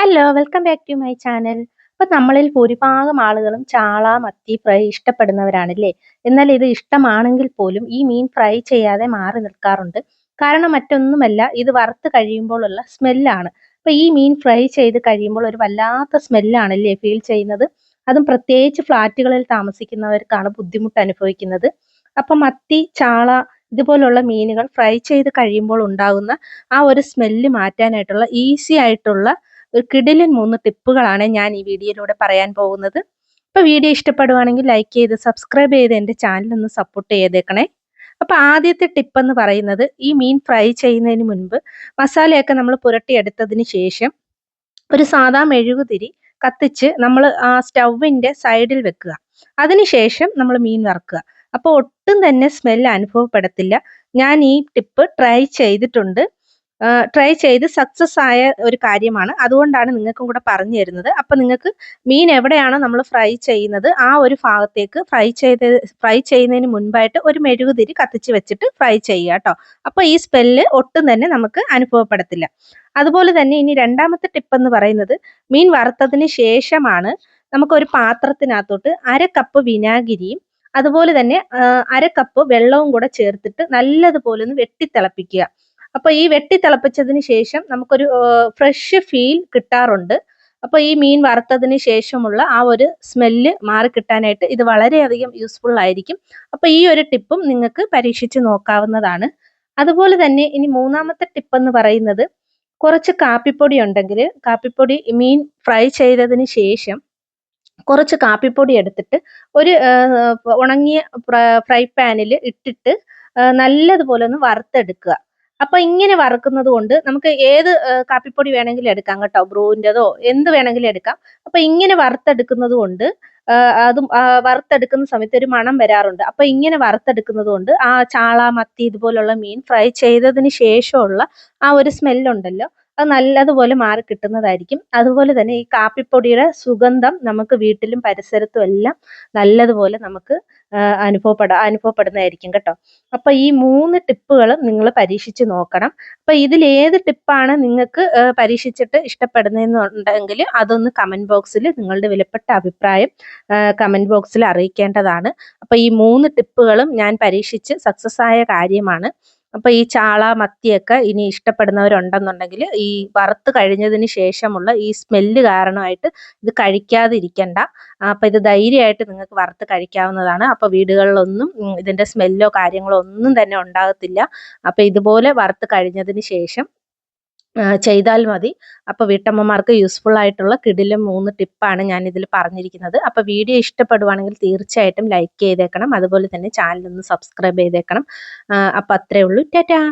Hello, welcome back to my channel. അപ്പോൾ നമ്മളിൽ ഭൂരിഭാഗം ആളുകളും ചാള, മത്തി ഫ്രൈ ഇഷ്ടപ്പെടുന്നവരാണല്ലേ. എന്നാൽ ഇത് ഇഷ്ടമാണെങ്കിൽ പോലും ഈ മീൻ ഫ്രൈ ചെയ്യാതെ മാറി നിൽക്കാറുണ്ട്. കാരണം മറ്റൊന്നുമല്ല, ഇത് വറുത്ത് കഴിയുമ്പോഴുള്ള സ്മെല്ലാണ്. അപ്പോൾ ഈ മീൻ ഫ്രൈ ചെയ്ത് കഴിയുമ്പോൾ ഒരു വല്ലാത്ത സ്മെല്ലാണല്ലേ ഫീൽ ചെയ്യുന്നത്. അതും പ്രത്യേകിച്ച് ഫ്ലാറ്റുകളിൽ താമസിക്കുന്നവർക്കാണ് ബുദ്ധിമുട്ട് അനുഭവിക്കുന്നത്. അപ്പം മത്തി, ചാള ഇതുപോലുള്ള മീനുകൾ ഫ്രൈ ചെയ്ത് കഴിയുമ്പോൾ ഉണ്ടാകുന്ന ആ ഒരു സ്മെല്ല് മാറ്റാനായിട്ടുള്ള ഈസി ആയിട്ടുള്ള ഒരു കിടിലൻ 3 ടിപ്പുകളാണ് ഞാൻ ഈ വീഡിയോയിലൂടെ പറയാൻ പോകുന്നത്. അപ്പോൾ വീഡിയോ ഇഷ്ടപ്പെടുവാണെങ്കിൽ ലൈക്ക് ചെയ്ത് സബ്സ്ക്രൈബ് ചെയ്ത് എൻ്റെ ചാനൽ ഒന്ന് സപ്പോർട്ട് ചെയ്തേക്കണേ. അപ്പോൾ ആദ്യത്തെ ടിപ്പ് എന്ന് പറയുന്നത്, ഈ മീൻ ഫ്രൈ ചെയ്യുന്നതിന് മുൻപ് മസാലയൊക്കെ നമ്മൾ പുരട്ടിയെടുത്തതിന് ശേഷം ഒരു സാധാ മെഴുകുതിരി കത്തിച്ച് നമ്മൾ ആ സ്റ്റൗവിൻ്റെ സൈഡിൽ വെക്കുക. അതിനുശേഷം നമ്മൾ മീൻ വറുക്കുക. അപ്പോൾ ഒട്ടും തന്നെ സ്മെൽ അനുഭവപ്പെടത്തില്ല. ഞാൻ ഈ ടിപ്പ് ട്രൈ ചെയ്തിട്ടുണ്ട്. ട്രൈ ചെയ്ത് സക്സസ് ആയ ഒരു കാര്യമാണ്. അതുകൊണ്ടാണ് നിങ്ങൾക്കും കൂടെ പറഞ്ഞു തരുന്നത്. അപ്പം നിങ്ങൾക്ക് മീൻ എവിടെയാണോ നമ്മൾ ഫ്രൈ ചെയ്യുന്നത് ആ ഒരു ഭാഗത്തേക്ക് ഫ്രൈ ചെയ്യുന്നതിന് മുൻപായിട്ട് ഒരു മെഴുകുതിരി കത്തിച്ച് വെച്ചിട്ട് ഫ്രൈ ചെയ്യുക കേട്ടോ. അപ്പോൾ ഈ സ്മെല്ല് ഒട്ടും തന്നെ നമുക്ക് അനുഭവപ്പെടത്തില്ല. അതുപോലെ തന്നെ ഇനി രണ്ടാമത്തെ ടിപ്പ് എന്ന് പറയുന്നത്, മീൻ വറുത്തതിന് ശേഷമാണ് നമുക്കൊരു പാത്രത്തിനകത്തോട്ട് 1/2 കപ്പ് വിനാഗിരിയും അതുപോലെ തന്നെ 1/2 കപ്പ് വെള്ളവും കൂടെ ചേർത്തിട്ട് നല്ലതുപോലെ ഒന്ന് വെട്ടിത്തിളപ്പിക്കുക. അപ്പോൾ ഈ വെട്ടിത്തിളപ്പിച്ചതിന് ശേഷം നമുക്കൊരു ഫ്രഷ് ഫീൽ കിട്ടാറുണ്ട്. അപ്പോൾ ഈ മീൻ വറുത്തതിന് ശേഷമുള്ള ആ ഒരു സ്മെല്ല് മാറിക്കിട്ടാനായിട്ട് ഇത് വളരെയധികം യൂസ്ഫുൾ ആയിരിക്കും. അപ്പോൾ ഈ ഒരു ടിപ്പും നിങ്ങൾക്ക് പരീക്ഷിച്ച് നോക്കാവുന്നതാണ്. അതുപോലെ തന്നെ ഇനി മൂന്നാമത്തെ ടിപ്പ് എന്ന് പറയുന്നത്, കുറച്ച് കാപ്പിപ്പൊടി ഉണ്ടെങ്കിൽ കാപ്പിപ്പൊടി മീൻ ഫ്രൈ ചെയ്തതിന് ശേഷം കുറച്ച് കാപ്പിപ്പൊടി എടുത്തിട്ട് ഒരു ഉണങ്ങിയ ഫ്രൈ പാനിൽ ഇട്ടിട്ട് നല്ലതുപോലെ ഒന്ന് വറുത്തെടുക്കുക. അപ്പൊ ഇങ്ങനെ വറുക്കുന്നത് കൊണ്ട് നമുക്ക് ഏത് കാപ്പിപ്പൊടി വേണമെങ്കിലും എടുക്കാം കേട്ടോ. ബ്രൂവിൻ്റെതോ എന്ത് വേണമെങ്കിലും എടുക്കാം. അപ്പൊ ഇങ്ങനെ വറുത്തെടുക്കുന്നത് കൊണ്ട് അതും വറുത്തെടുക്കുന്ന സമയത്ത് ഒരു മണം വരാറുണ്ട്. അപ്പൊ ഇങ്ങനെ വറുത്തെടുക്കുന്നത് കൊണ്ട് ആ ചാള, മത്തി ഇതുപോലുള്ള മീൻ ഫ്രൈ ചെയ്തതിന് ശേഷമുള്ള ആ ഒരു സ്മെല്ലുണ്ടല്ലോ, അത് നല്ലതുപോലെ മാറി കിട്ടുന്നതായിരിക്കും. അതുപോലെ തന്നെ ഈ കാപ്പിപ്പൊടിയുടെ സുഗന്ധം നമുക്ക് വീട്ടിലും പരിസരത്തും എല്ലാം നല്ലതുപോലെ നമുക്ക് അനുഭവപ്പെടുന്നതായിരിക്കും കേട്ടോ. അപ്പൊ ഈ 3 ടിപ്പുകളും നിങ്ങൾ പരീക്ഷിച്ച് നോക്കണം. അപ്പൊ ഇതിൽ ഏത് ടിപ്പാണ് നിങ്ങൾക്ക് പരീക്ഷിച്ചിട്ട് ഇഷ്ടപ്പെടുന്നതെന്നുണ്ടെങ്കിൽ അതൊന്ന് കമന്റ് ബോക്സിൽ നിങ്ങളുടെ വിലപ്പെട്ട അഭിപ്രായം കമന്റ് ബോക്സിൽ അറിയിക്കേണ്ടതാണ്. അപ്പൊ ഈ 3 ടിപ്പുകളും ഞാൻ പരീക്ഷിച്ച് സക്സസ് ആയ കാര്യമാണ്. അപ്പൊ ഈ ചാള, മത്തിയൊക്കെ ഇനി ഇഷ്ടപ്പെടുന്നവരുണ്ടെന്നുണ്ടെങ്കിൽ ഈ വറുത്ത് കഴിഞ്ഞതിന് ശേഷമുള്ള ഈ സ്മെല്ല് കാരണമായിട്ട് ഇത് കഴിക്കാതിരിക്കണ്ട. അപ്പൊ ഇത് ധൈര്യമായിട്ട് നിങ്ങൾക്ക് വറുത്ത് കഴിക്കാവുന്നതാണ്. അപ്പൊ വീടുകളിലൊന്നും ഇതിന്റെ സ്മെല്ലോ കാര്യങ്ങളോ ഒന്നും തന്നെ ഉണ്ടാകത്തില്ല. അപ്പൊ ഇതുപോലെ വറുത്ത് കഴിഞ്ഞതിന് ശേഷം ചെയ്താൽ മതി. അപ്പോൾ വീട്ടമ്മമാർക്ക് യൂസ്ഫുൾ ആയിട്ടുള്ള കിടിലം 3 ടിപ്പാണ് ഞാൻ ഇതിൽ പറഞ്ഞിരിക്കുന്നത്. അപ്പോൾ വീഡിയോ ഇഷ്ടപ്പെടുവാണെങ്കിൽ തീർച്ചയായിട്ടും ലൈക്ക് ചെയ്തേക്കണം. അതുപോലെ തന്നെ ചാനൽ ഒന്ന് സബ്സ്ക്രൈബ് ചെയ്തേക്കണം. അപ്പോൾ അത്രേ ഉള്ളൂ. ടാറ്റാ.